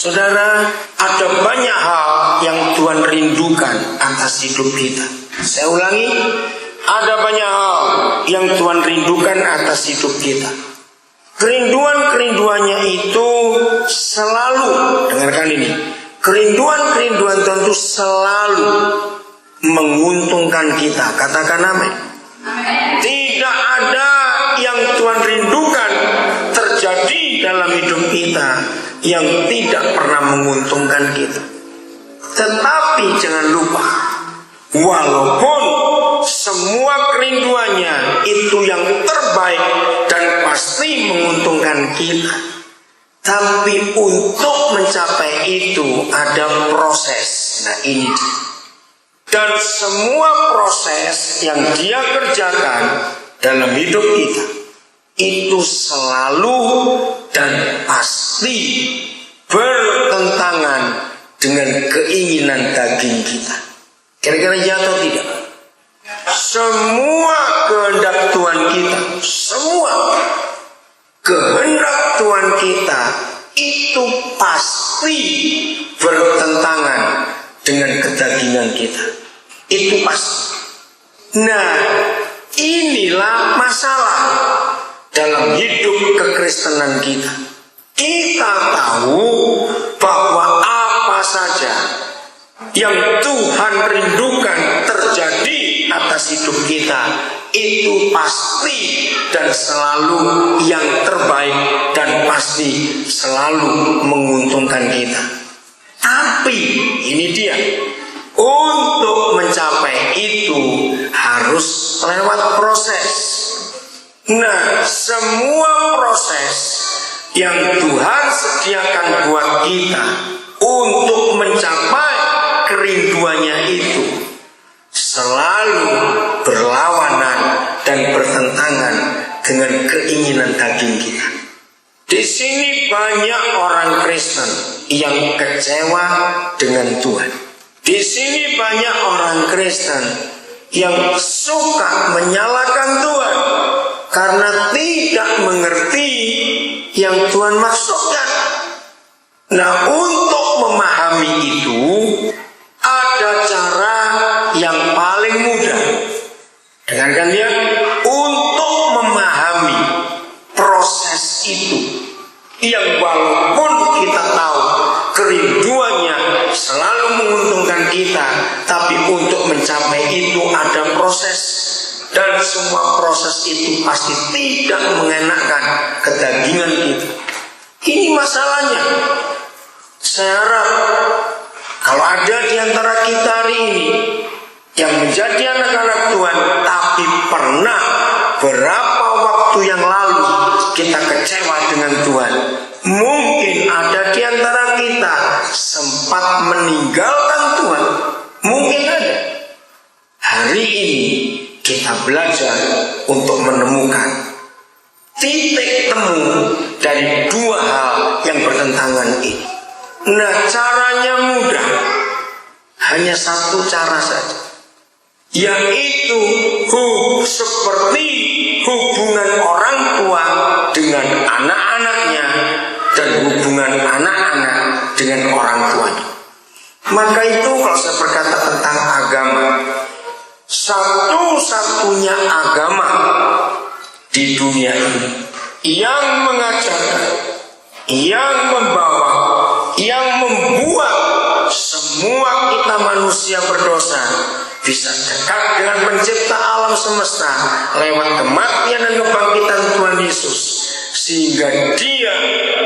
Saudara, ada banyak hal yang Tuhan rindukan atas hidup kita. Saya ulangi, ada banyak hal yang Tuhan rindukan atas hidup kita. Kerinduan-kerinduannya itu selalu, dengarkan ini, kerinduan-kerinduan Tuhan itu selalu menguntungkan kita. Katakan amin. Tidak ada yang Tuhan rindukan terjadi dalam hidup kita yang tidak pernah menguntungkan kita. Tetapi jangan lupa, walaupun semua kerinduannya itu yang terbaik dan pasti menguntungkan kita, tapi untuk mencapai itu ada proses. Nah ini dia. Dan semua proses yang dia kerjakan dalam hidup kita itu selalu dan pasti bertentangan dengan keinginan daging kita. Kira-kira ya atau tidak? Semua kehendak Tuhan kita, semua kehendak Tuhan kita itu pasti bertentangan dengan kedagingan kita. Itu pasti. Nah, inilah masalah dalam hidup kekristenan kita. Kita tahu bahwa apa saja yang Tuhan rindukan terjadi atas hidup kita itu pasti dan selalu yang terbaik dan pasti selalu menguntungkan kita. Tapi ini dia, untuk mencapai itu harus lewat proses. Nah, semua proses yang Tuhan sediakan buat kita untuk mencapai kerinduannya itu selalu berlawanan dan bertentangan dengan keinginan daging kita. Di sini banyak orang Kristen yang kecewa dengan Tuhan. Di sini banyak orang Kristen yang suka menyalahkan Tuhan karena tidak mengerti yang Tuhan maksudkan. Nah, untuk memahami itu ada cara yang paling mudah. Dengarkan ya, untuk memahami proses itu yang walaupun kita tahu kerinduannya selalu menguntungkan kita, tapi untuk mencapai itu ada proses, dan semua proses itu pasti tidak mengenakan kedagingan kita. Ini masalahnya. Saya harap kalau ada di antara kita hari ini yang menjadi anak-anak Tuhan, tapi pernah berapa waktu yang lalu kita kecewa dengan Tuhan. Mungkin ada di antara kita sempat meninggalkan Tuhan. Mungkin ada. Hari ini kita belajar untuk menemukan titik temu dari dua hal yang bertentangan ini. Nah, caranya mudah. Hanya satu cara saja, yaitu seperti hubungan orang tua dengan anak-anaknya dan hubungan anak-anak dengan orang tuanya. Maka itu kalau saya berkata tentang agama, satu-satunya agama di dunia ini yang mengajarkan, yang membawa, yang membuat semua kita manusia berdosa bisa dekat dengan pencipta alam semesta lewat kematian dan kebangkitan Tuhan Yesus, sehingga Dia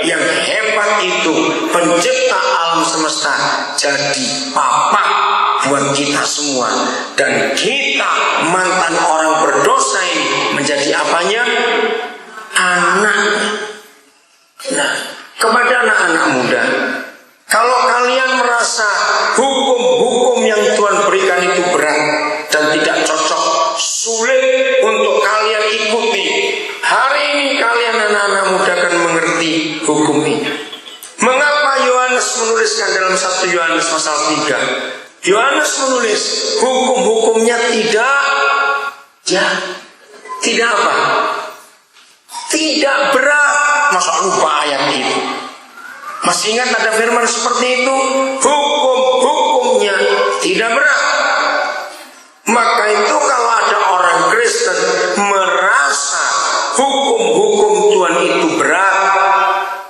yang hebat itu, pencipta alam semesta, jadi papa buat kita semua, dan kita mantan orang berdosa ini menjadi apanya? Anaknya. Nah, kepada anak-anak muda, kalau kalian merasa hukum-hukum yang Tuhan berikan itu berat dan tidak cocok, sulit untuk kalian ikuti, hari ini kalian anak-anak muda akan mengerti hukum ini. Mengapa Yohanes menuliskan dalam 1 Yohanes pasal 3? Yohanes menulis hukum-hukumnya tidak apa? Tidak berat. Masa lupa ayat itu? Masih ingat ada firman seperti itu? Hukum-hukumnya tidak berat. Maka itu kalau ada orang Kristen merasa hukum-hukum Tuhan itu berat,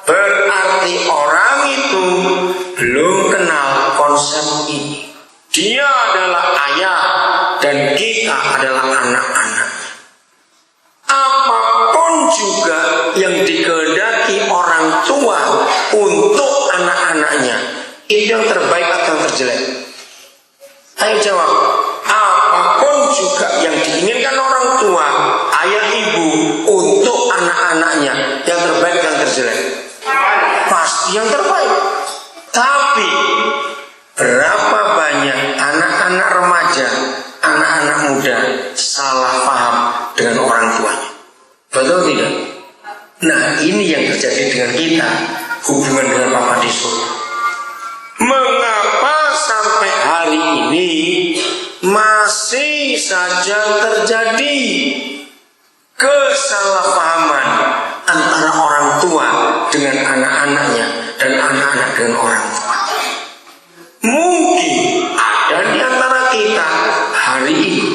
berarti orang itu belum kenal konsep ini. Dia adalah ayah dan kita adalah anak-anak. Apapun juga yang dikehendaki orang tua untuk anak-anaknya, itu yang terbaik atau yang terjelek? Ayo jawab. Apapun juga yang diinginkan orang tua, ayah ibu untuk anak-anaknya, yang terbaik dan terjelek? Pasti yang terbaik. Tapi berapa banyak anak-anak remaja, anak-anak muda salah paham dengan orang tuanya? Betul tidak? Nah, ini yang terjadi dengan kita, hubungan dengan Bapa di surga. Mengapa sampai hari ini masih saja terjadi kesalahpahaman antara orang tua dengan anak-anaknya dan anak-anak dengan orang tua? Mungkin ada di antara kita hari ini,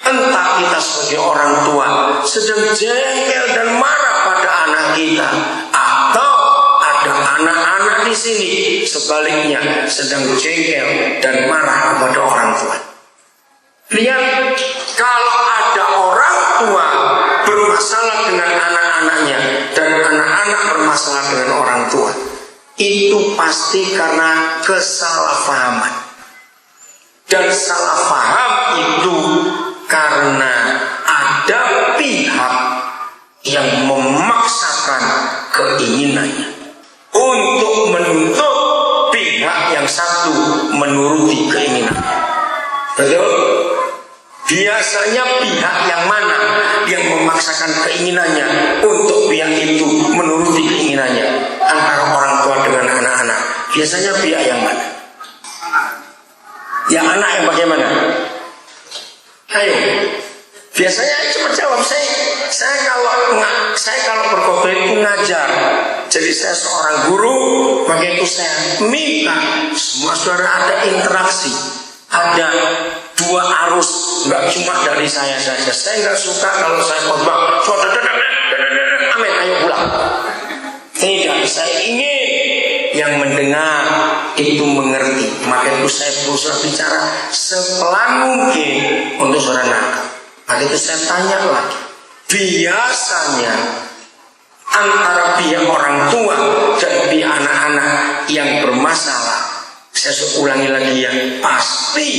entah kita sebagai orang tua sedang jengkel dan marah pada anak kita, atau ada anak-anak di sini sebaliknya sedang jengkel dan marah kepada orang tua. Lihat, kalau ada orang tua bermasalah dengan anak-anaknya dan anak-anak bermasalah dengan orang tua, itu pasti karena kesalahpahaman. Dan salah paham itu karena ada pihak yang memaksakan keinginannya untuk menuntut pihak yang satu menuruti keinginannya. Betul? Biasanya pihak yang mana yang memaksakan keinginannya untuk pihak itu menuruti keinginannya? Antara orang tua dengan anak-anak, biasanya pihak yang mana? Ya, anak yang bagaimana? Ayo, biasanya cuma jawab. Saya kalau berkhotbah itu ngajar. Jadi saya seorang guru, maka itu saya minta semua saudara ada interaksi, ada dua arus, nggak cuma dari saya saja. Saya nggak suka kalau saya khotbah, amin, ayo pulang. Tidak, saya ingin yang mendengar itu mengerti. Maka itu saya berusaha bicara sepelan mungkin untuk saudara nangkap. Maka itu saya tanya lagi. Biasanya antara pihak orang tua dan pihak anak-anak yang bermasalah, saya ulangi lagi ya, pasti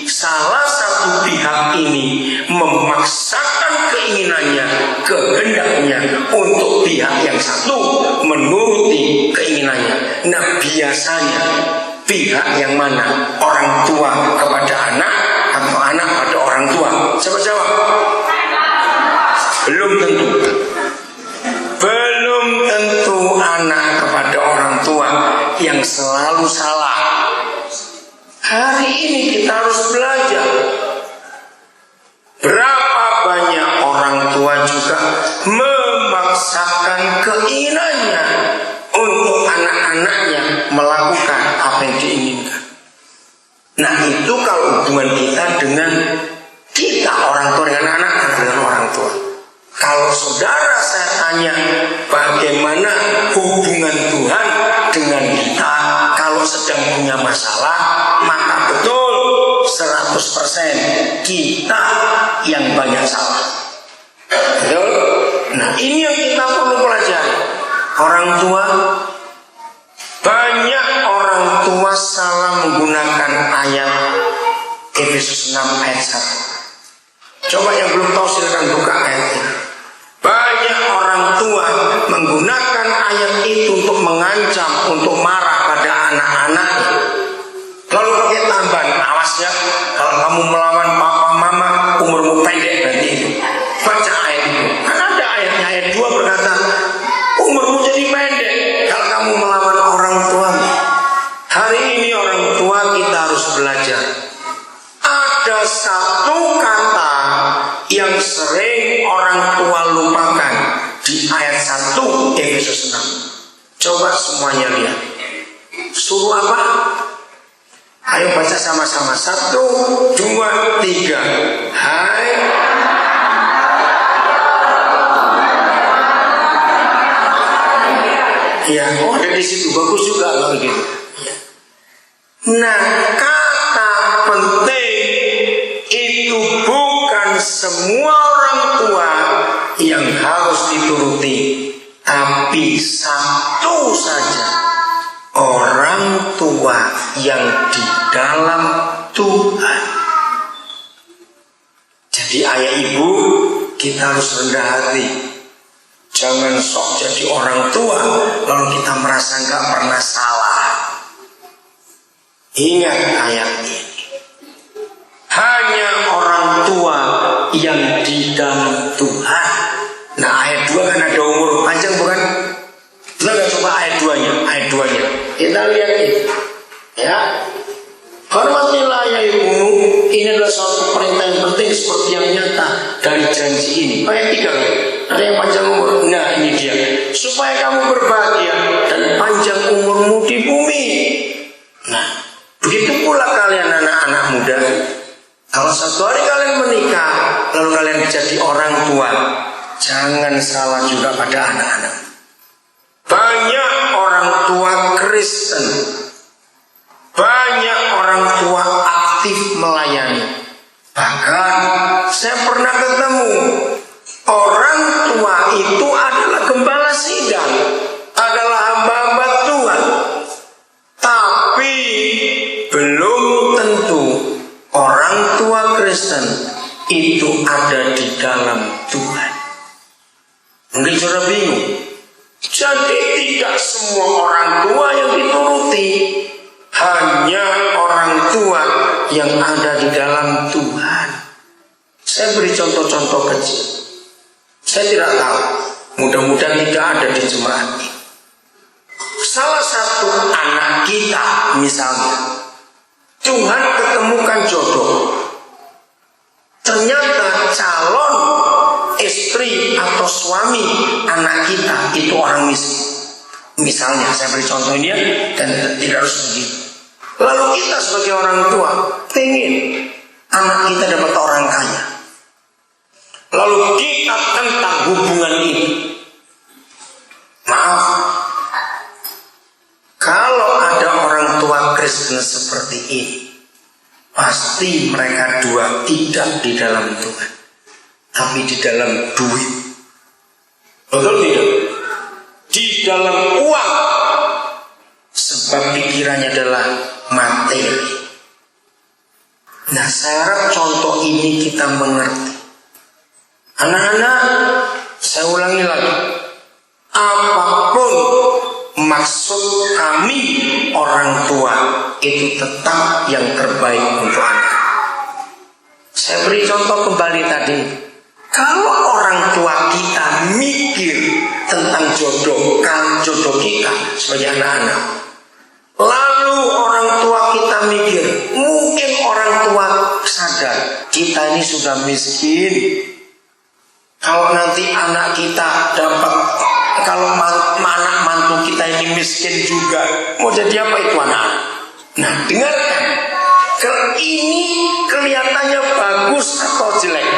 salah satu pihak ini memaksakan keinginannya, kehendaknya untuk pihak yang satu menuruti keinginannya. Nah, biasanya pihak yang mana? Orang tua kepada anak atau anak pada orang tua? Coba jawab. Belum tentu. Belum tentu anak kepada orang tua yang selalu salah. Hari ini kita harus belajar. Berapa banyak orang tua juga memaksakan keinginannya untuk anak-anaknya melakukan apa yang diinginkan. Nah, itu kalau hubungan kita dengan kita orang tua dengan anak dengan orang tua. Kalau saudara saya tanya bagaimana hubungan Tuhan dengan kita kalau sedang punya masalah, maka betul 100% kita yang banyak salah. Betul? Nah, ini yang kita perlu pelajari. Orang tua, banyak orang tua salah menggunakan ayat Efesus 6 ayat 1. Coba yang belum tahu silakan buka ayat ini. Banyak orang tua menggunakan ayat itu untuk mengancam, untuk marah pada anak-anaknya. Lalu pakai tambahan, awas ya, kalau kamu melawan papa mama, umurmu pendek nanti itu. Baca ayat itu. Kan ada ayatnya, ayat 2 berkata, umurmu jadi pendek kalau kamu melawan orang tuamu. Hari ini orang tua kita harus belajar. Ada satu kata yang sering orang tua lupakan di ayat 1 Efesus 6. Coba semuanya lihat. Suruh apa? Ayo baca sama-sama. 1, 2, 3. Hai. Ya, oh ada di situ. Bagus juga kalau gitu. Nah, kata penting itu bukan semua orang tua yang harus dituruti, tapi satu saja, orang tua yang di dalam Tuhan. Jadi ayah ibu, kita harus rendah hati. Jangan sok jadi orang tua lalu kita merasa nggak pernah salah. Ingat ayat ini. Hanya orang tua yang di dalam Tuhan. Nah ayat 2 kan ada umur panjang bukan? Kita nggak coba ayat 2-nya. Ayat 2-nya kita lihat ini. Ya, hormatilah ayah ibumu. Ini adalah suatu perintah yang penting seperti yang nyata dari janji ini. Ayat 3 ada yang panjang umur. Nah ini dia. Supaya kamu berbahagia dan panjang umurmu di bumi. Nah, begitu pula kalian anak-anak muda. Kalau suatu hari kalian menikah, lalu kalian jadi orang tua, jangan salah juga pada anak-anak. Banyak orang tua Kristen, banyak orang tua aktif melayani. Bahkan saya pernah ketemu orang tua itu adalah gembala sidang, adalah hamba-hamba Tuhan. Tapi belum tentu orang tua Kristen itu ada di dalam Tuhan. Mungkin saudara bingung. Jadi tidak semua orang tua yang dituruti, hanya orang tua yang ada di dalam Tuhan. Saya beri contoh-contoh kecil. Saya tidak tahu, mudah-mudahan tidak ada di jemaat ini. Salah satu anak kita misalnya, Tuhan ketemukan jodoh. Ternyata calon istri atau suami anak kita itu orang miskin. Misalnya, saya beri contoh ini ya, dan tidak harus begitu. Lalu kita sebagai orang tua ingin anak kita dapat orang kaya. Lalu kita tentang hubungan ini. Maaf, kalau ada orang tua Kristen seperti ini, pasti mereka dua tidak di dalam Tuhan, tapi di dalam duit. Betul tidak? Di dalam uang. Sebab pikirannya adalah materi. Nah, saya harap contoh ini kita mengerti. Anak-anak, saya ulangi lagi. Apapun maksud kami orang tua, itu tetap yang terbaik untuk anak. Saya beri contoh kembali tadi. Kalau orang tua kita mikir tentang jodoh kita sebagai anak-anak, lalu orang tua kita mikir, mungkin orang tua sadar kita ini sudah miskin. Kalau nanti anak kita dapat, kalau anak mantu kita ini miskin juga, mau jadi apa itu anak? Nah, dengarkan, ini kelihatannya bagus atau jelek?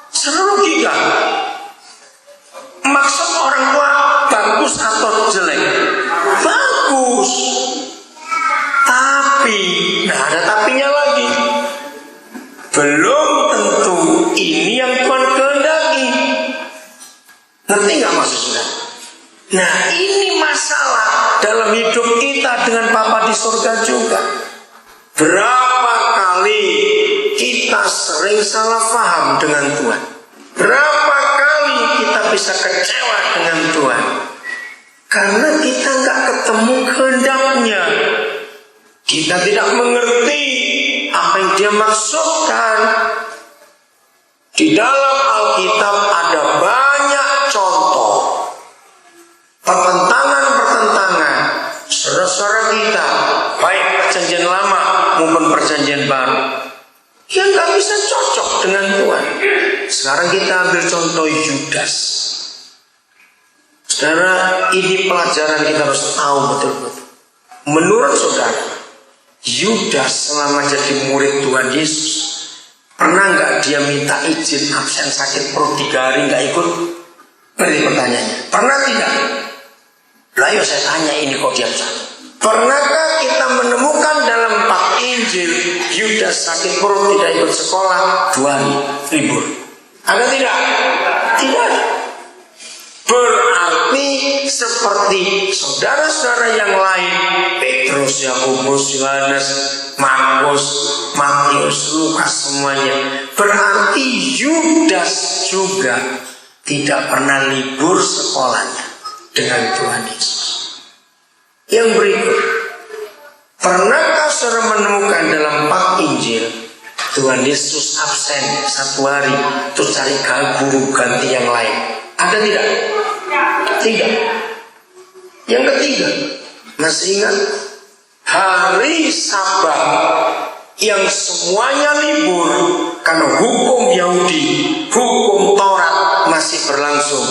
Seluruh kita. Maksud orang tua bagus atau jelek? Bagus. Tapi, nah ada tapinya lagi. Belum tentu ini yang Tuhan kehendaki. Ngerti nggak maksudnya? Nah ini masalah dalam hidup kita dengan Bapa di surga juga. Berapa kali kita sering salah paham dengan Tuhan? Berapa kali kita bisa kecewa dengan Tuhan? Karena kita nggak ketemu kehendaknya. Kita tidak mengerti apa yang Dia maksudkan. Di dalam Alkitab ada banyak contoh pertentangan saudara-saudara kita, baik perjanjian lama maupun perjanjian baru, yang gak bisa cocok dengan Tuhan. Sekarang kita ambil contoh Yudas. Saudara, ini pelajaran kita harus tahu betul-betul. Menurut saudara, Yudas selama jadi murid Tuhan Yesus, pernah nggak dia minta izin absen sakit perut 3 hari nggak ikut? Berarti pertanyaannya, pernah tidak? Lah ya saya tanya ini kok diam saja. Pernahkah kita menemukan dalam 4 Injil Yudas sakit perut tidak ikut sekolah 2 hari libur? Ada tidak? Tidak. Berarti seperti saudara-saudara yang lain, Petrus, Yakobus, Yohanes, Markus, Matius, Lukas, semuanya, berarti Yudas juga tidak pernah libur sekolahnya dengan Tuhan Yesus. Yang berikut, pernahkah saudara menemukan dalam 4 Injil Tuhan Yesus absen 1 hari terus cari guru ganti yang lain? Ada tidak? Tidak. Yang ketiga, masih ingat hari Sabat yang semuanya libur karena hukum Yahudi, hukum Taurat masih berlangsung.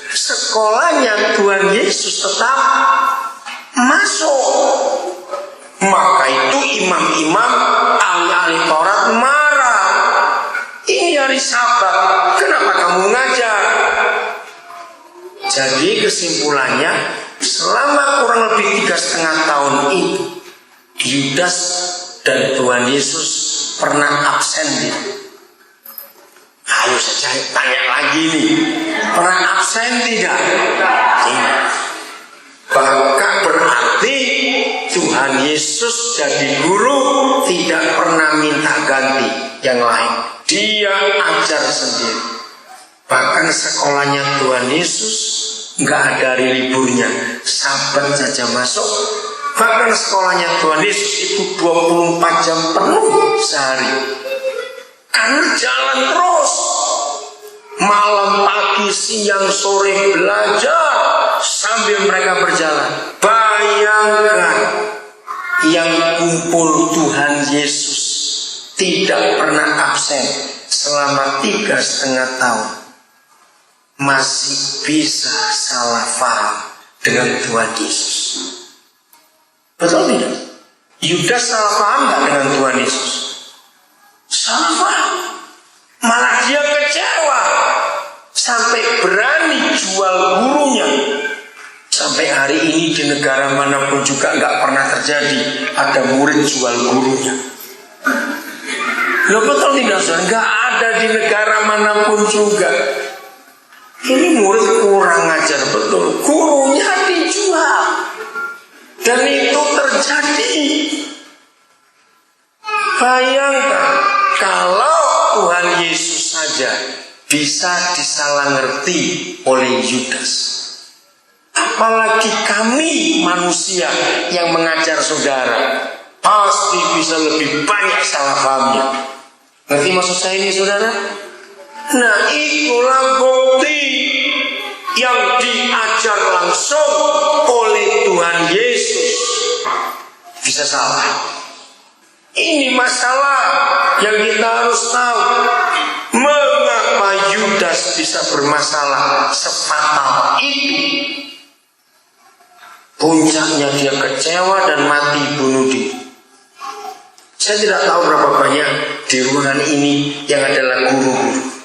Sekolahnya Tuhan Yesus tetap masuk. Maka itu imam-imam, ahli-ahli Taurat marah. Ini hari Sabat, kenapa kamu ngajar? Jadi kesimpulannya, selama kurang lebih 3,5 tahun itu, Yudas dan Tuhan Yesus pernah absen dia. Ayo saya tanya lagi nih, pernah absen tidak? Tidak. Bahkan berarti Tuhan Yesus jadi guru tidak pernah minta ganti yang lain. Dia ajar sendiri. Bahkan sekolahnya Tuhan Yesus nggak ada hari liburnya, Sabat saja masuk. Bahkan sekolahnya Tuhan Yesus itu 24 jam penuh sehari. Karena jalan terus, malam, pagi, siang, sore belajar sambil mereka berjalan. Bayangkan yang kumpul Tuhan Yesus tidak pernah absen selama 3,5 tahun. Masih bisa salah paham dengan Tuhan Yesus. Betul tidak? Yudas salah paham nggak dengan Tuhan Yesus? Salah paham. Malah dia kecewa sampai berani jual gurunya. Sampai hari ini di negara manapun juga nggak pernah terjadi ada murid jual gurunya. Loh betul tidak? Nggak ada di negara manapun juga. Ini murid kurang ajar betul, gurunya dijual. Dan itu terjadi. Bayangkan kalau Tuhan Yesus saja bisa disalah ngerti oleh Yudas, apalagi kami manusia yang mengajar saudara, pasti bisa lebih banyak salah pahamnya. Ngerti maksud saya ini saudara? Nah itulah bukti yang diajar langsung oleh Tuhan Yesus bisa salah. Ini masalah yang kita harus tahu. Mengapa Yudas bisa bermasalah sefatal itu? Puncaknya dia kecewa dan mati bunuh diri. Saya tidak tahu berapa banyak di ruangan ini yang adalah guru-guru.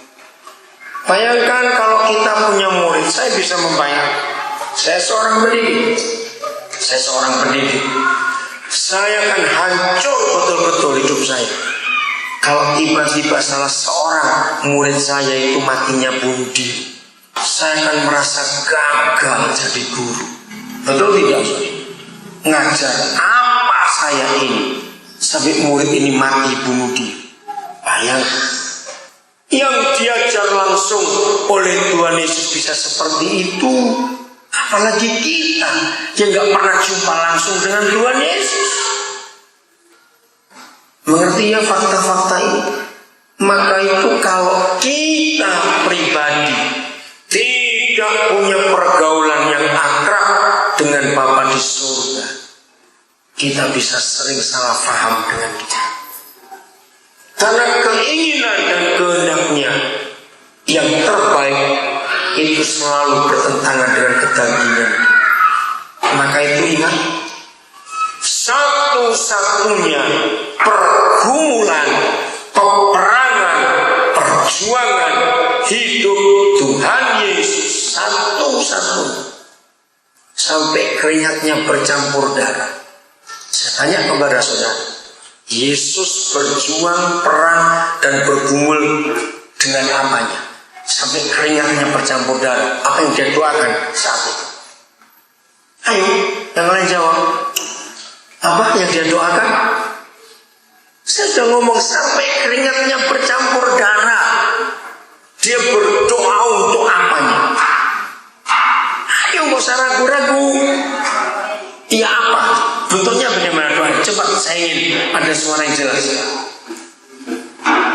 Bayangkan kalau kita punya murid, saya bisa membayangkan. Saya seorang pendidik. Saya akan hancur betul-betul hidup saya kalau tiba-tiba salah seorang murid saya itu matinya bunuh diri. Saya akan merasa gagal jadi guru. Betul tidak? Ngajar apa saya ini sampai murid ini mati bunuh diri. Bayangkan. Yang diajar langsung oleh Tuhan Yesus bisa seperti itu, apalagi kita yang gak pernah jumpa langsung dengan Tuhan Yesus. Mengerti ya fakta-fakta ini? Maka itu kalau kita pribadi tidak punya pergaulan yang akrab dengan Bapa di surga, kita bisa sering salah paham dengan dia. Karena keinginan dan kehendaknya yang terbaik itu selalu bertentangan dengan kedagingan. Maka itu ingat, satu-satunya pergumulan, peperangan, perjuangan hidup Tuhan Yesus satu-satunya, sampai keringatnya bercampur darah. Saya tanya kepada saudara, Yesus berjuang, perang, dan bergumul dengan apanya? Sampai keringatnya bercampur darah. Apa yang dia doakan saat itu? Ayo, yang lain jawab. Apa yang dia doakan? Saya sudah ngomong sampai keringatnya bercampur darah. Dia berdoa untuk apanya? Ayo, gak usah ragu-ragu. Iya apa? Bentuknya bagaimana doa? Coba saya ingin ada suara yang jelas.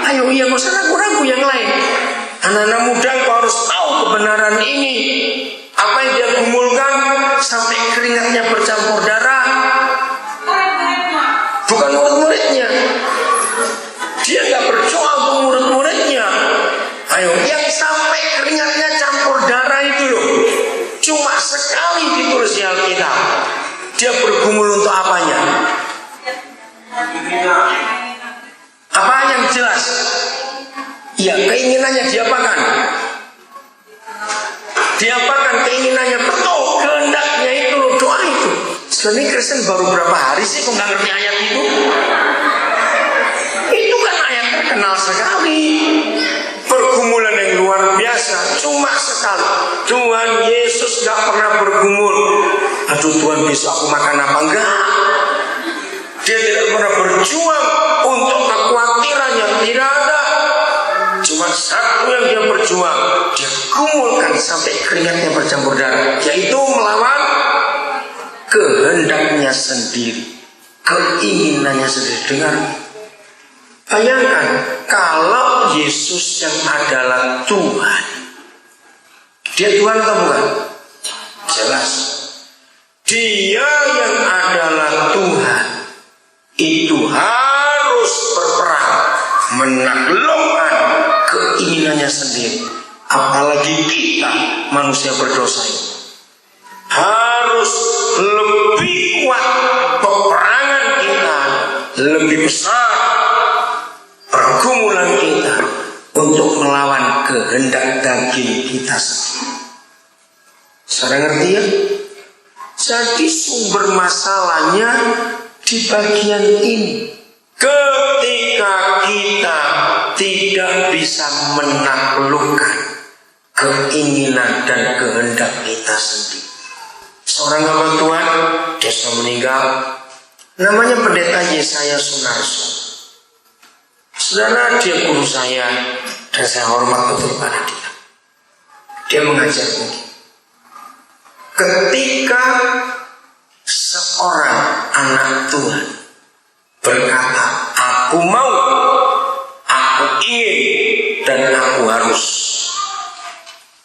Ayo, iya, gak usah ragu-ragu yang lain. Anak-anak muda, kau harus tahu kebenaran ini. Apa yang dia gumulkan sampai keringatnya bercampur darah? Bukan murid-muridnya. Dia gak berdoa untuk murid-muridnya. Ayo, yang sampai keringatnya campur darah itu loh, cuma sekali ditulis di Alkitab. Dia bergumul untuk apanya? Apa yang jelas? Ya, keinginannya diapakan? Diapakan keinginannya? Betul, kehendaknya itu loh, doa itu. Sebenarnya Kristen baru berapa hari sih kok nggak ngerti ayat itu? Itu kan ayat terkenal sekali. Pergumulan yang luar biasa, cuma sekali. Tuhan Yesus gak pernah bergumul, aduh Tuhan besok aku makan apa? Enggak. Dia tidak pernah berjuang untuk kekhawatirannya, tidak ada. Cuma satu yang dia berjuang, dia gumulkan sampai keringatnya bercampur darah, yaitu melawan kehendaknya sendiri, keinginannya sendiri. Dengar, bayangkan kalau Yesus yang adalah Tuhan. Dia Tuhan atau bukan? Jelas. Dia yang adalah Tuhan itu harus berperang menaklukkan keinginannya sendiri. Apalagi kita manusia berdosa ini harus lebih kuat peperangan kita, lebih besar pergumulan kita untuk melawan kehendak daging kita sendiri. Saudara ngerti ya? Jadi sumber masalahnya di bagian ini. Ketika kita tidak bisa menaklukkan keinginan dan kehendak kita sendiri. Seorang hamba Tuhan, dia sudah meninggal, namanya Pendeta Yesaya Sunarso. Saudara, dia guru saya dan saya hormat betul pada dia. Dia mengajar begini. Ketika seorang anak Tuhan berkata, aku mau, aku ingin, dan aku harus,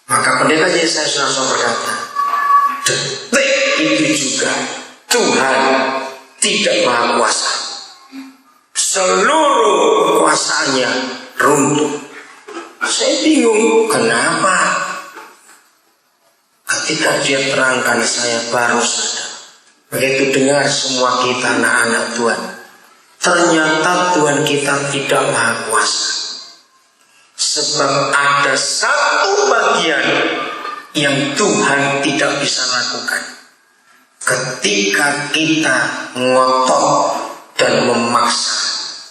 maka Pendeta Yesaya Sunarso berkata, detik itu juga Tuhan tidak maha kuasa. Seluruh kekuasaannya runtuh. Saya bingung, kenapa? Ketika dia terangkan, saya baru sadar. Begitu dengar semua kita anak-anak Tuhan, ternyata Tuhan kita tidak maha kuasa. Sebab ada satu bagian yang Tuhan tidak bisa lakukan. Ketika kita ngotot dan memaksa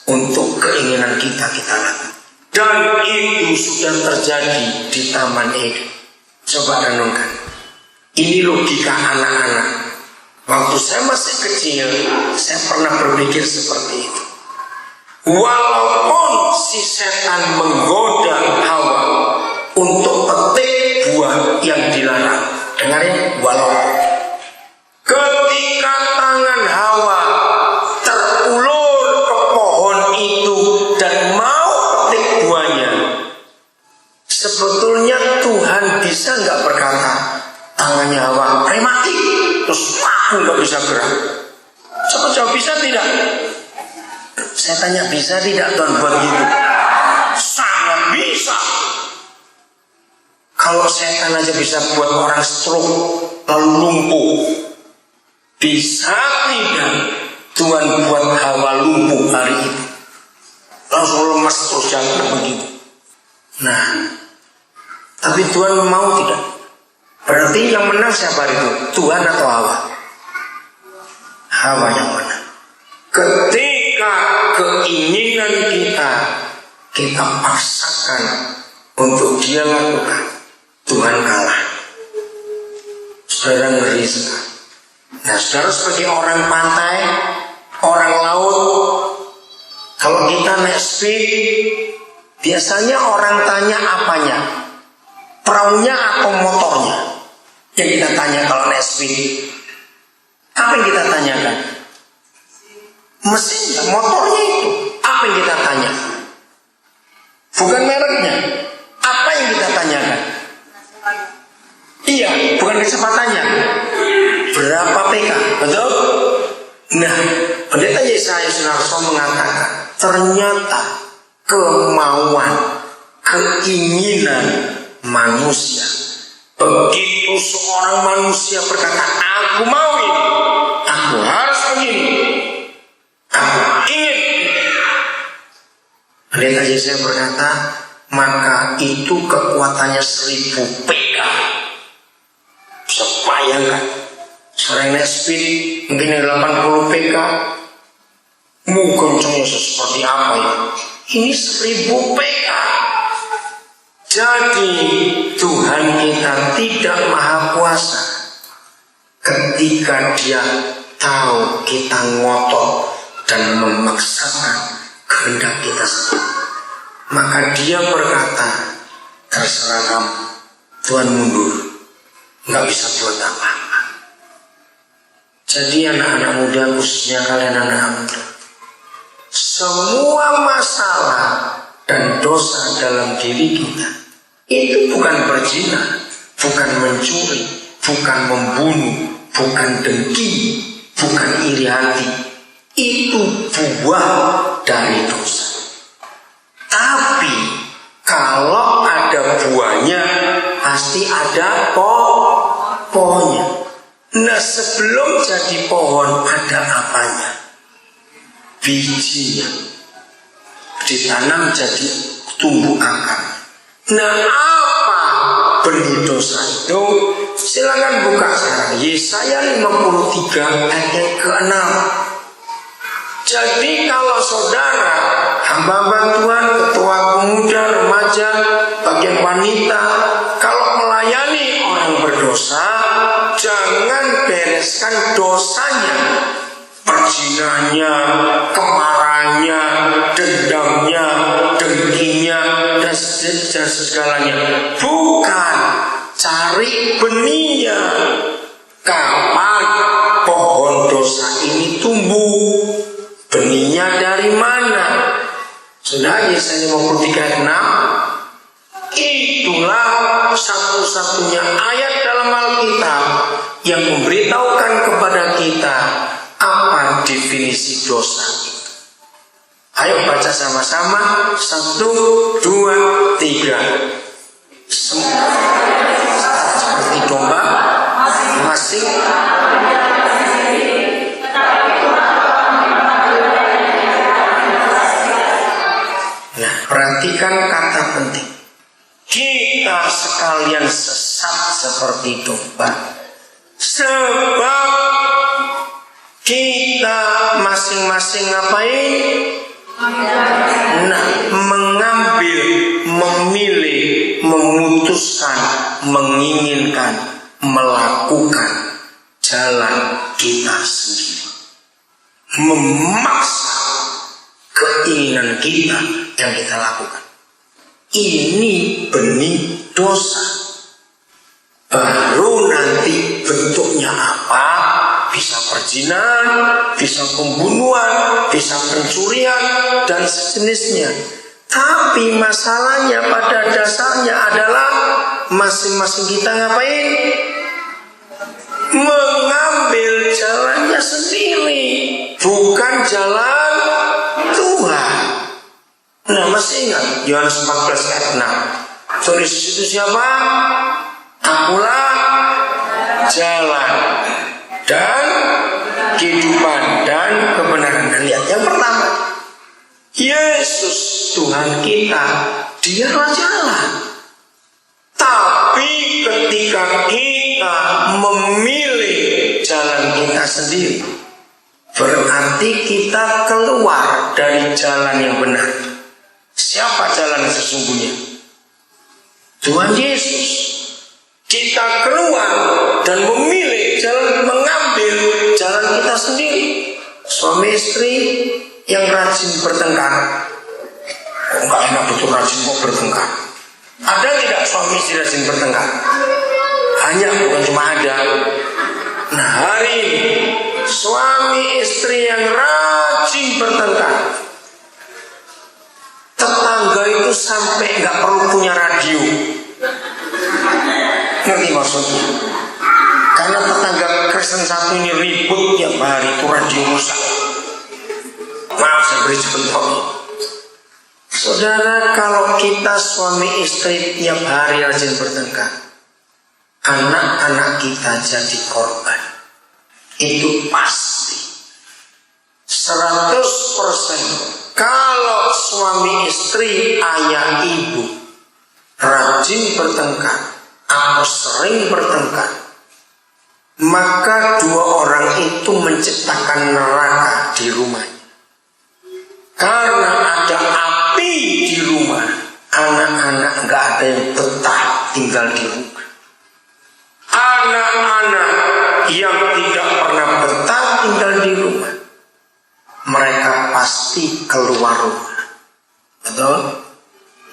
untuk keinginan kita lakukan. Dan itu sudah terjadi di Taman Eden. Coba renungkan. Ini logika anak-anak. Waktu saya masih kecil, saya pernah berpikir seperti itu. Walaupun si setan menggoda Hawa untuk petik buah yang dilarang. Dengar ya, walaupun. Ketika tangan Hawa terulur ke pohon itu dan mau petik buahnya, sebetulnya Tuhan bisa nggak berkata, tangannya Hawa mati, terus aku nggak bisa gerak? Coba bisa tidak? Saya tanya, bisa tidak Tuhan buat gitu? Sangat bisa. Kalau setan aja bisa buat orang stroke lalu lumpuh, bisa tidak Tuhan buat Hawa lumpuh hari itu, langsung lemas terus jatuh begitu. Nah, tapi Tuhan mau tidak? Berarti yang menang siapa itu? Tuhan atau Hawa? Hawa yang menang. Ketika keinginan kita paksakan untuk dia lakukan, Tuhan kalah. Saudara ngeri sekali. Nah, saudara sebagai orang pantai, orang laut, kalau kita naik speed, biasanya orang tanya apanya? Perahunya atau motornya? Yang kita tanya kalau naik speed. Apa yang kita tanyakan? Mesinnya, motornya itu. Apa yang kita tanya? Bukan mereknya. Apa yang kita tanyakan? Iya, bukan kecepatannya. Berapa PK? Betul? Nah, Pendeta Yesaya Sunarso mengatakan, ternyata kemauan, keinginan manusia, begitu seorang manusia berkata, aku mau ini, aku harus begini, aku ingin. Pendeta Yesaya berkata, maka itu kekuatannya 1000 PK. Bisa bayangkan, seorang naik speed mungkin 80 PK, kencangnya seperti apa ya? Ini 1000 PK. Jadi Tuhan kita tidak maha kuasa ketika dia tahu kita ngotot dan memaksakan kehendak kita sendiri. Maka dia berkata, terserah kamu, Tuhan mundur, nggak bisa buat apa-apa. Jadi anak-anak muda, khususnya kalian anak-anak muda, semua masalah dan dosa dalam diri kita itu bukan berzina, bukan mencuri, bukan membunuh, bukan dengki, bukan iri hati. Itu buah dari dosa. Tapi kalau ada buahnya, pasti ada pohonnya. Nah, sebelum jadi pohon ada apanya? Bijinya. Ditanam jadi tumbuh akar. Nah, apa benih dosa itu? Silakan buka sekarang Yesaya 53 ayat yang ke-6. Jadi kalau saudara, hamba-hamba Tuhan, ketua pemuda, remaja, bagian wanita, kalau melayani orang berdosa, jangan bereskan dosanya, perzinahnya, kemarahannya, dendamnya, dengkinya, dan segalanya. Bukan, cari benihnya. Kapan pohon dosa ini tumbuh? Benihnya dari mana? Sudah Yesaya 53 ayat 6. Itulah satu-satunya ayat dalam Alkitab yang memberitahukan kepada kita apa definisi dosa itu. Ayo baca sama-sama. 1, 2, 3. Seperti domba masing. Nah, perhatikan kata penting. Kita sekalian sesat seperti domba, sebab kita masing-masing ngapain? Nah, mengambil, memilih, memutuskan, menginginkan, melakukan jalan kita sendiri, memaksa keinginan kita yang kita lakukan. Ini benih dosa. Baru nanti bentuknya apa? Bisa perzinahan, bisa pembunuhan, bisa pencurian, dan sejenisnya. Tapi masalahnya pada dasarnya adalah masing-masing kita ngapain? Mengambil jalannya sendiri, bukan jalan Tuhan. Nah, masih ingat Yohanes 14 ayat 6. Tulis itu siapa? Akulah jalan dan kehidupan dan kebenaran. Dan lihat yang pertama, Yesus Tuhan kita, Dialah jalan. Tapi ketika kita memilih jalan kita sendiri, berarti kita keluar dari jalan yang benar. Siapa jalan sesungguhnya? Tuhan Yesus. Kita keluar dan memilih jalan, mengambil jalan kita sendiri. Suami istri yang rajin bertengkar. Enggak enak betul rajin kok bertengkar. Ada tidak suami istri rajin bertengkar? Hanya, bukan cuma ada. Nah, hari ini suami istri yang rajin bertengkar, tetangga itu sampai nggak perlu punya radio. Ngerti maksudnya? Karena tetangga Kristen satu ini ribut tiap hari, itu radio rusak. Maaf saya beri contoh. Saudara, kalau kita suami istri tiap hari rajin bertengkar, anak-anak kita jadi korban. Itu pasti 100%. Kalau suami istri, ayah ibu rajin bertengkar atau sering bertengkar, maka dua orang itu menciptakan neraka di rumahnya. Karena ada api di rumah, anak-anak gak ada yang betah tinggal di rumah. Anak-anak yang tidak pernah betah tinggal di rumah, mereka pasti keluar rumah. Betul?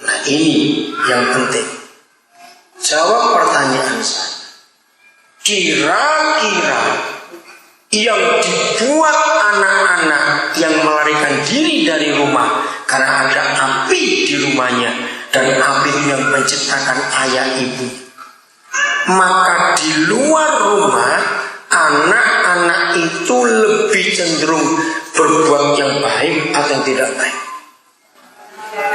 Nah, ini yang penting. Jawab pertanyaan saya. Kira-kira yang dibuat anak-anak yang melarikan diri dari rumah karena ada api di rumahnya, dan api yang menciptakan ayah ibu, maka di luar rumah anak-anak itu lebih cenderung berbuat yang baik atau yang tidak baik?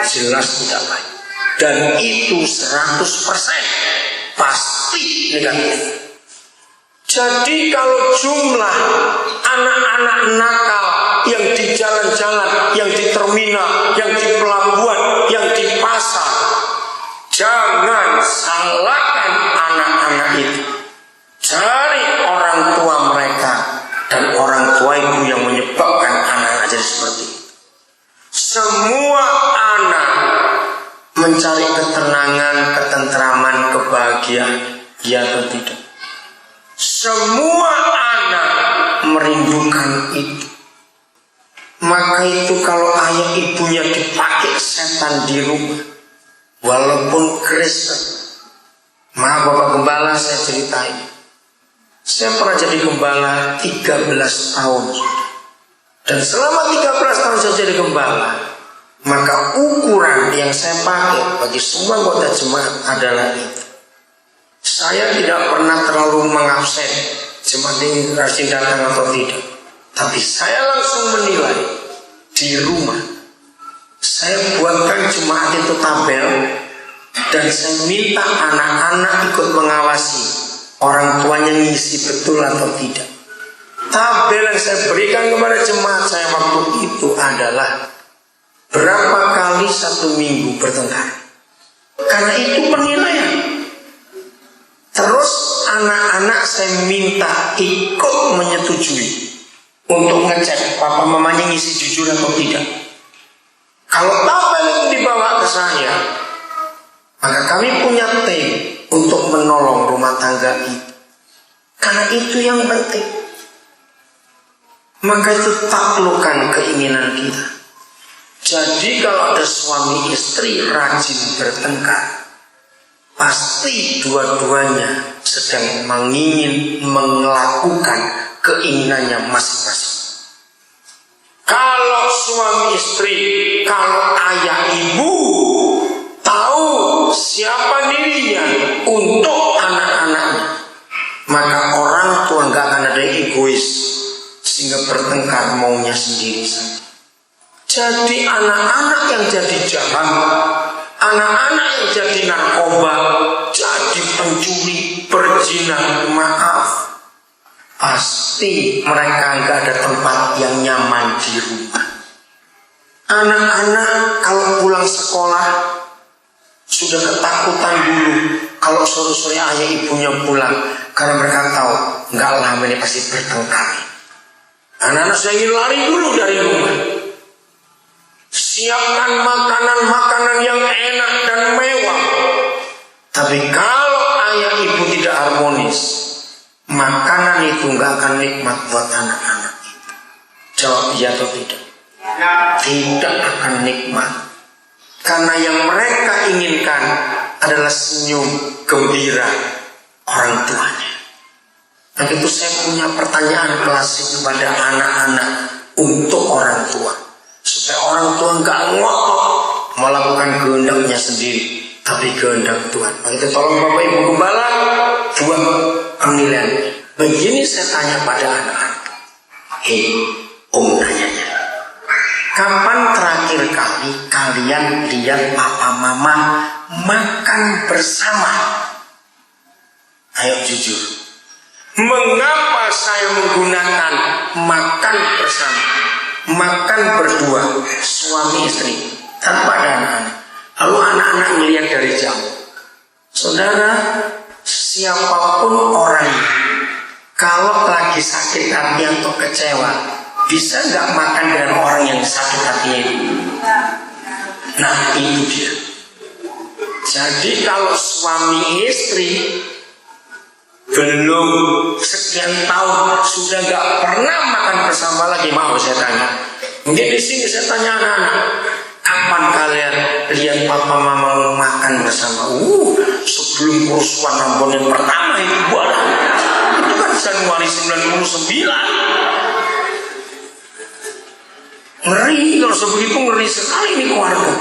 Jelas tidak baik. Dan itu 100% pasti negatif. Jadi kalau jumlah anak-anak nakal yang di jalan-jalan, yang di terminal, yang di pelabuhan, yang di pasar, jangan salahkan anak-anak itu. Cari orang tua mereka dan orang tua itu yang menyebabkan anak-anak jadi seperti itu. Semua anak mencari ketenangan, ketentraman, kebahagiaan, ya atau tidak? Semua anak merindukan itu. Maka itu kalau ayah ibunya dipakai setan di rumah, walaupun Kristen. Maaf Bapak Gembala, saya ceritain. Saya pernah jadi gembala 13 tahun. Dan selama 13 tahun saya jadi gembala, maka ukuran yang saya pakai bagi semua anggota jemaat adalah itu. Saya tidak pernah terlalu mengabsen jemaat ini rajin datang atau tidak. Tapi saya langsung menilai di rumah. Saya buatkan jemaat itu tabel, dan saya minta anak-anak ikut mengawasi orang tuanya ngisi betul atau tidak. Tabel yang saya berikan kepada jemaat saya waktu itu adalah berapa kali 1 minggu bertengkar. Karena itu penilaian. Terus anak-anak saya minta ikut menyetujui untuk ngecek papa mamanya ngisi jujur atau tidak. Kalau tabel itu dibawa ke saya, maka kami punya tim untuk menolong rumah tangga itu. Karena itu yang penting. Maka itu taklukkan keinginan kita. Jadi kalau ada suami istri rajin bertengkar, pasti dua-duanya sedang melakukan keinginannya masing-masing. Kalau suami istri, kalau ayah ibu tahu siapa dirinya untuk anak-anaknya, maka orang tua nggak akan ada egois sehingga bertengkar maunya sendiri saja. Jadi anak-anak yang jadi jahat, Anak-anak yang jadi narkoba, jadi pencuri, berzina, maaf, pasti mereka nggak ada tempat yang nyaman di rumah. Anak-anak kalau pulang sekolah sudah ketakutan dulu kalau sore-sore ayah ibunya pulang, karena mereka tahu nggak lama ini pasti bertengkar. Anak-anak saya ingin lari dulu dari rumah. Siapkan makanan-makanan yang enak dan mewah. Tapi kalau ayah ibu tidak harmonis, makanan itu nggak akan nikmat buat anak-anak itu. Jawab iya atau tidak? Tidak akan nikmat. Karena yang mereka inginkan adalah senyum gembira orang tuanya. Nah itu saya punya pertanyaan klasik kepada anak-anak untuk orang tua, supaya orang tua nggak ngotot melakukan kehendaknya sendiri, tapi kehendak Tuhan. Nah itu tolong Bapak Ibu Gembala buat penilaian. Begini saya tanya pada anak-anak. Om tanyanya, kapan terakhir kali kalian lihat papa mama makan bersama? Ayo jujur. Mengapa saya menggunakan makan bersama, makan berdua, suami istri, tanpa ada anak-anak? Lalu anak-anak melihat dari jauh. Saudara, siapapun orangnya, kalau lagi sakit hati atau kecewa, bisa nggak makan dengan orang yang sakit hatinya itu? Nah itu dia. Jadi kalau suami istri belum sekian tahun sudah nggak pernah makan bersama lagi, mau saya tanya. Mungkin di sini saya tanya anak-anak, kapan kalian lihat papa mama makan bersama? Sebelum kerusuhan Ambon yang pertama itu buat itu kan Januari 99. Ngeri, kalau sebegitu ngeri sekali ini keluarga.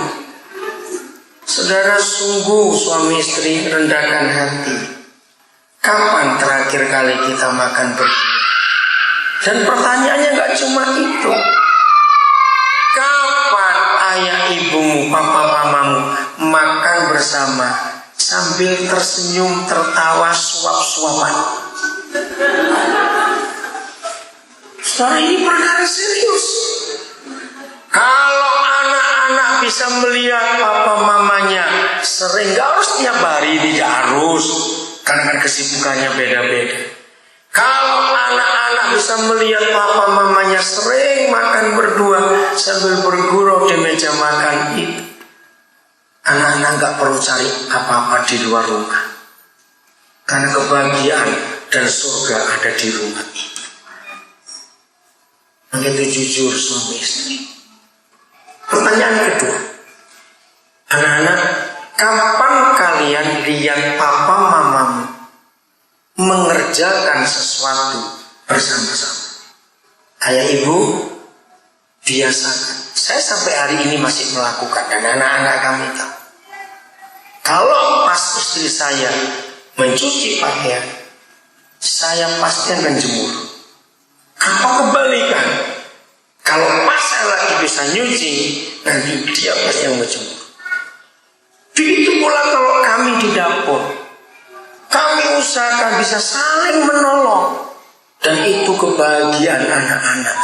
Saudara, sungguh suami istri rendahkan hati. Kapan terakhir kali kita makan berdua? Dan pertanyaannya nggak cuma itu. Kapan ayah ibumu, papa mamamu makan bersama sambil tersenyum, tertawa, suap-suapan? Saudara, ini perkara serius. Kalau anak-anak bisa melihat papa mamanya sering, nggak harus tiap hari, tidak harus. Karena kesibukannya beda-beda. Kalau anak-anak bisa melihat papa mamanya sering makan berdua sambil bergurau di meja makan itu, anak-anak gak perlu cari apa-apa di luar rumah. Karena kebahagiaan dan surga ada di rumah itu. Begitu jujur suami istri. Pertanyaan kedua, anak-anak, kapan kalian lihat papa mamamu mengerjakan sesuatu bersama-sama? Ayah ibu, biasakan. Saya sampai hari ini masih melakukan, dan anak-anak kami tahu. Kalau pas istri saya mencuci pakaian, saya pasti akan jemur. Apa kebalikan? Kalau pas saya lagi bisa nyuci, nanti dia pasti yang menjemur. Begitu pula kalau kami di dapur, kami usahakan bisa saling menolong. Dan itu kebahagiaan anak-anak.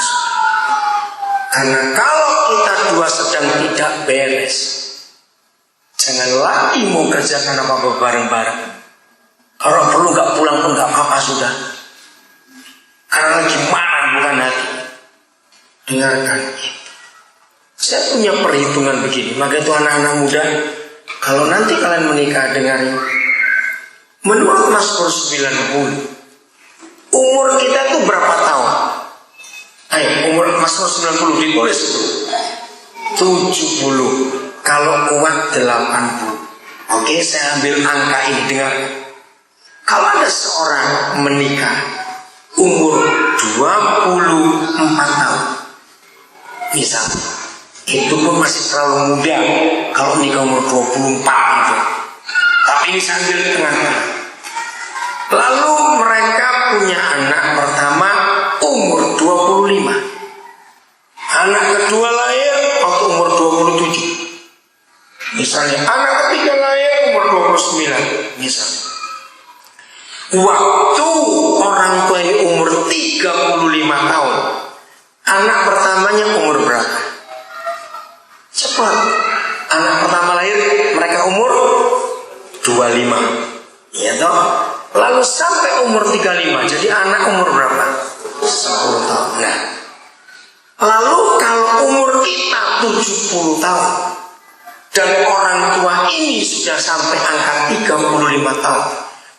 Karena kalau kita dua sedang tidak beres, jangan lagi mau kerjakan apa-apa bareng-bareng. Kalau perlu gak pulang pun gak apa-apa sudah. Karena lagi marah bukan hati. Dengarkan itu. Saya punya perhitungan begini. Maka itu anak-anak muda, kalau nanti kalian menikah, dengarin. Menurut Mazmur 90, umur kita tuh berapa tahun? Ayo, umur Mazmur 90 ditulis itu 70. Kalau kuat 80. Oke, saya ambil angka ini, dengar. Kalau ada seorang menikah umur 24 tahun, misalnya, itu pun masih terlalu muda kalau nikah umur 24 gitu. Tapi ini sambil tengah-tengah. Lalu mereka punya anak pertama umur 25. Anak kedua lahir waktu umur 27. Ini Misalnya anak ketiga lahir umur 29 misalnya. Waktu orang tua ini umur 35 tahun, anak pertamanya umur berapa? Cepat. Anak pertama lahir mereka umur 25, ya toh? Lalu sampai umur 35, jadi anak umur berapa? 10 tahun. Nah, lalu kalau umur kita 70 tahun dan orang tua ini sudah sampai angka 35 tahun,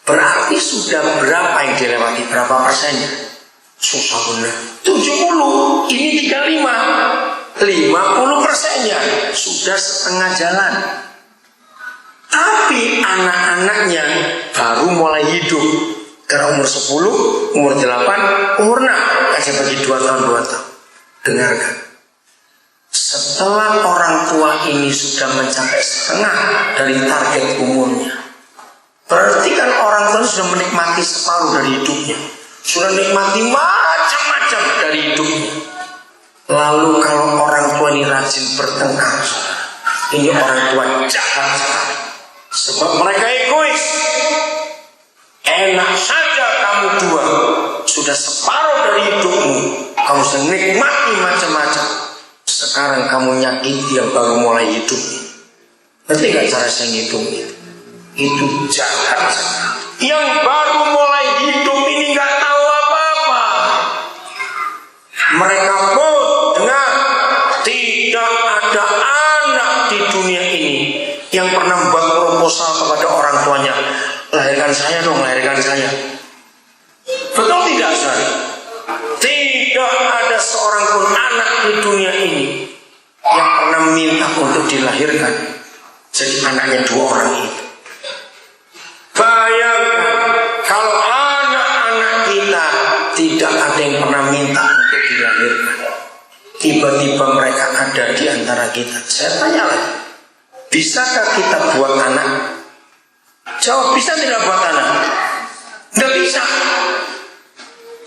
berarti sudah berapa yang dilewati? Berapa persennya? Susah benar. 70, ini 35. 50%-nya sudah setengah jalan. Tapi anak-anaknya baru mulai hidup. Karena umur 10, umur 8, umur 6. Aja bagi 2 tahun, 2 tahun. Dengarkan. Setelah orang tua ini sudah mencapai setengah dari target umurnya, berarti kan orang tua sudah menikmati separuh dari hidupnya. Sudah menikmati macam-macam dari hidupnya. Lalu kalau orang tua ini rajin bertengkar, ini orang tua jahat sekali. Sebab mereka egois. Enak saja kamu dua, sudah separuh dari hidupmu, kamu sudah nikmati macam-macam. Sekarang kamu nyakiti yang baru mulai hidup. Berarti gak cara saya ngitung itu? Itu jahat sekali. Yang baru mulai hidup ini gak tahu apa-apa. Mereka pun dengar, tidak ada anak di dunia ini yang pernah membuat proposal kepada orang tuanya, lahirkan saya dong, lahirkan saya. Betul tidak, saudara? Tidak ada seorang pun anak di dunia ini yang pernah minta untuk dilahirkan jadi anaknya dua orang itu. Bayangkan kalau anak-anak kita tidak ada yang pernah minta untuk dilahirkan, tiba-tiba mereka ada di antara kita. Saya tanya lagi, bisakah kita buat anak? Jawab, bisa tidak buat anak? Tidak bisa.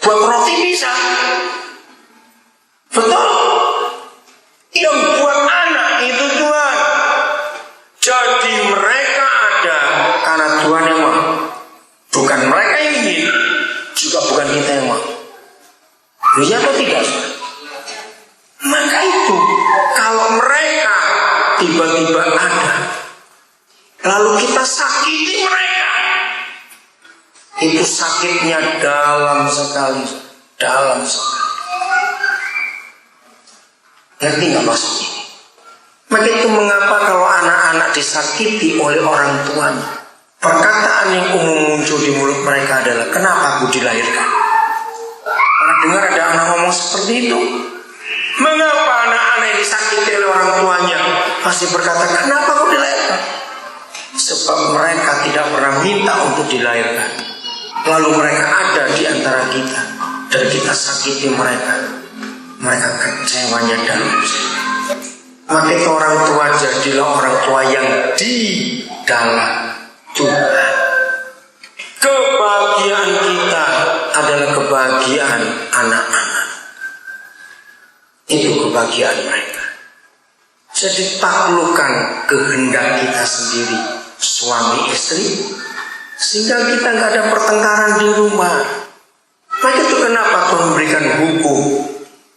Buat roti bisa. Betul. Yang buat anak itu Tuhan. Jadi mereka ada karena Tuhan yang mau. Bukan mereka yang ingin, juga bukan kita yang mau. Iya atau tidak? Maka itu kalau mereka tiba-tiba ada, lalu kita sakiti mereka, itu sakitnya dalam sekali, dalam sekali. Ngerti nggak maksudnya? Maka itu mengapa kalau anak-anak disakiti oleh orang tuanya, perkataan yang umum muncul di mulut mereka adalah, kenapa aku dilahirkan? Pernah dengar ada anak ngomong seperti itu? Mengapa anak-anak yang disakiti oleh orang tuanya masih berkata, kenapa aku dilahirkan? Sebab mereka tidak pernah minta untuk dilahirkan. Lalu mereka ada di antara kita dan kita sakiti mereka. Mereka kecewanya dalam. Maka itu orang tua, jadilah orang tua yang di dalam Tuhan. Kebahagiaan kita adalah kebahagiaan anak-anak. Itu kebahagiaan mereka. Jadi taklukkan kehendak kita sendiri, suami istri, sehingga kita nggak ada pertengkaran di rumah. Maka itu kenapa Tuhan memberikan hukum.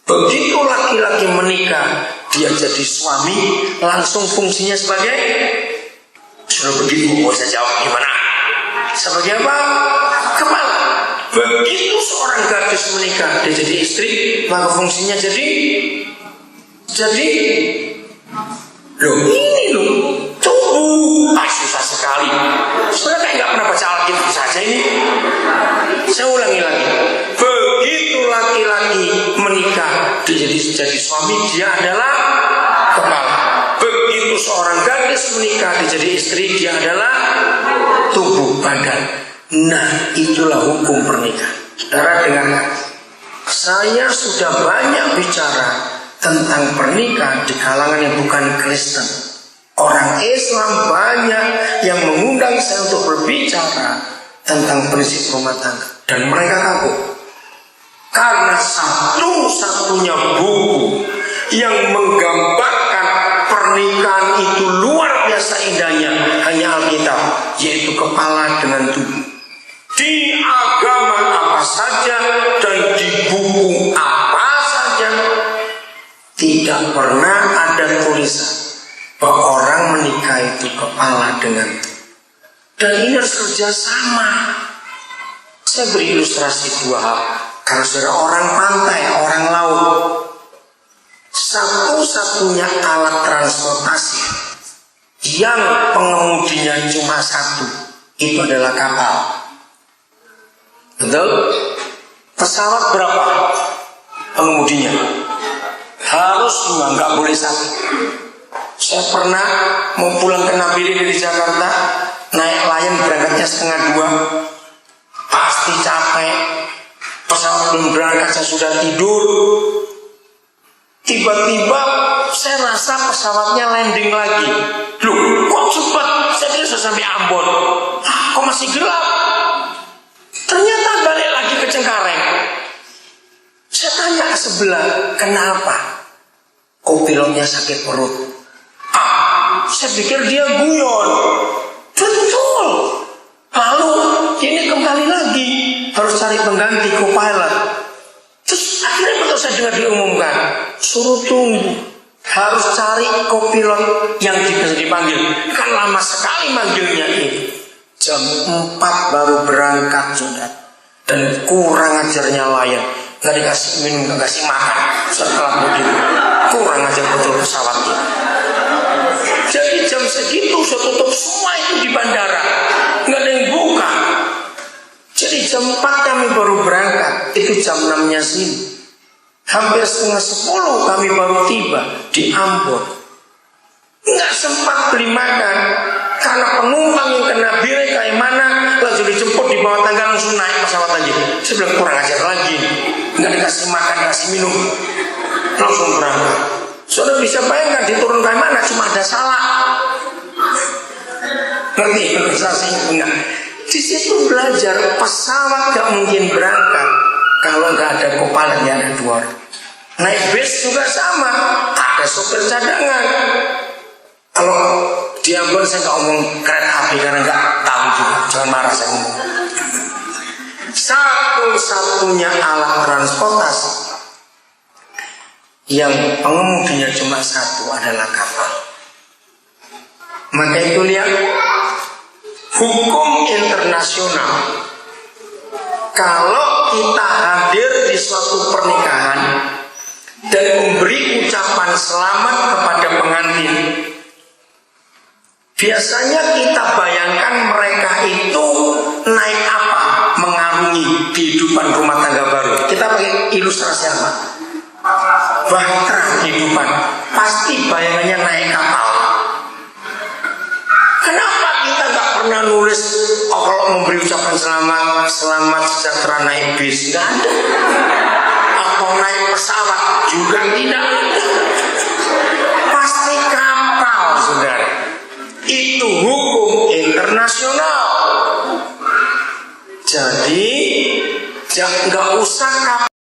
Begitu laki-laki menikah, dia jadi suami, langsung fungsinya sebagai, sudah begitu, mau saya jawab gimana? Sebagai apa? Kepala. Begitu seorang gadis menikah, dia jadi istri, maka fungsinya jadi loh, ini loh, tubuh. Susah sekali. Sebenarnya kayak nggak pernah baca Alkitab saja ini. Saya ulangi lagi. Begitu laki-laki menikah, dia jadi suami, dia adalah kepala. Begitu seorang gadis menikah, dia jadi istri, dia adalah tubuh, badan. Nah, itulah hukum pernikahan. Saudara dengarkan, saya sudah banyak bicara tentang pernikahan di kalangan yang bukan Kristen. Orang Islam banyak yang mengundang saya untuk berbicara tentang prinsip rumah tangga, dan mereka kagum karena satu-satunya buku yang menggambarkan pernikahan itu luar biasa seindahnya hanya Alkitab, yaitu kepala dengan tubuh. Di agama apa saja dan di buku apa saja tidak pernah ada tulisan bahwa orang menikah itu kepala dengan tubuh. Dan ini harus kerjasama. Saya beri ilustrasi dua hal. Kalau saudara orang pantai, orang laut, satu-satunya alat transportasi yang pengemudinya cuma satu, itu adalah kapal. Betul? Pesawat berapa pengemudinya? Harus dua, nggak boleh satu. Saya pernah mau pulang ke Nabili dari Jakarta, naik Lion berangkatnya 1:30, pasti capek. Pesawat belum berangkat, saya sudah tidur. Tiba-tiba saya rasa pesawatnya landing lagi. Loh, kok cepat? Saya kira sudah sampai Ambon. Kok masih gelap? Ternyata balik lagi ke Cengkareng. Saya tanya ke sebelah, kenapa? Oh, pilotnya sakit perut. Saya pikir dia guyon. Betul. Lalu ini kembali lagi, harus cari pengganti co-pilot. Terus akhirnya betul saya dengar diumumkan, suruh tunggu, harus cari co-pilot yang bisa dipanggil. Kan lama sekali manggilnya ini. Jam 4 baru berangkat sudah. Dan kurang ajarnya Lion, nggak dikasih minum, nggak dikasih makan. Setelah begitu, kurang ajar betul pesawatnya. Jadi jam segitu saya tutup semua itu di bandara, nggak ada yang buka. Jadi jam 4 kami baru berangkat, itu jam 6-nya sini. Hampir 9:30 kami baru tiba di Ambon. Nggak sempat beli makan, karena penumpang yang kena bir kayak mana, langsung dijemput di bawah tangga, langsung naik pesawat aja. Saya bilang kurang ajar lagi, nggak dikasih makan, dikasih minum, langsung berangkat. Saudara bisa bayangkan diturun kayak mana, cuma ada salah. Ngerti ilustrasinya enggak? Di situ belajar pesawat gak mungkin berangkat kalau nggak ada co-pilotnya, ada dua orang. Naik bis juga sama, ada sopir cadangan. Kalau di Ambon saya nggak ngomong kereta api karena nggak tahu juga, jangan marah saya ngomong. Satu-satunya alat transportasi yang pengemudinya cuma satu adalah kapal. Maka itu lihat hukum internasional. Kalau kita hadir di suatu pernikahan dan memberi ucapan selamat kepada pengantin, biasanya kita bayangkan mereka itu naik apa, mengarungi kehidupan rumah tangga baru. Kita pakai ilustrasi apa? Bahtera kehidupan. Pasti bayangannya naik kapal. Kenapa kita gak pernah nulis kalau memberi ucapan selamat sejahtera naik bis? Gak ada. Atau naik pesawat juga tidak. Pasti kapal, saudara. Itu hukum internasional. Jadi gak usah kapal.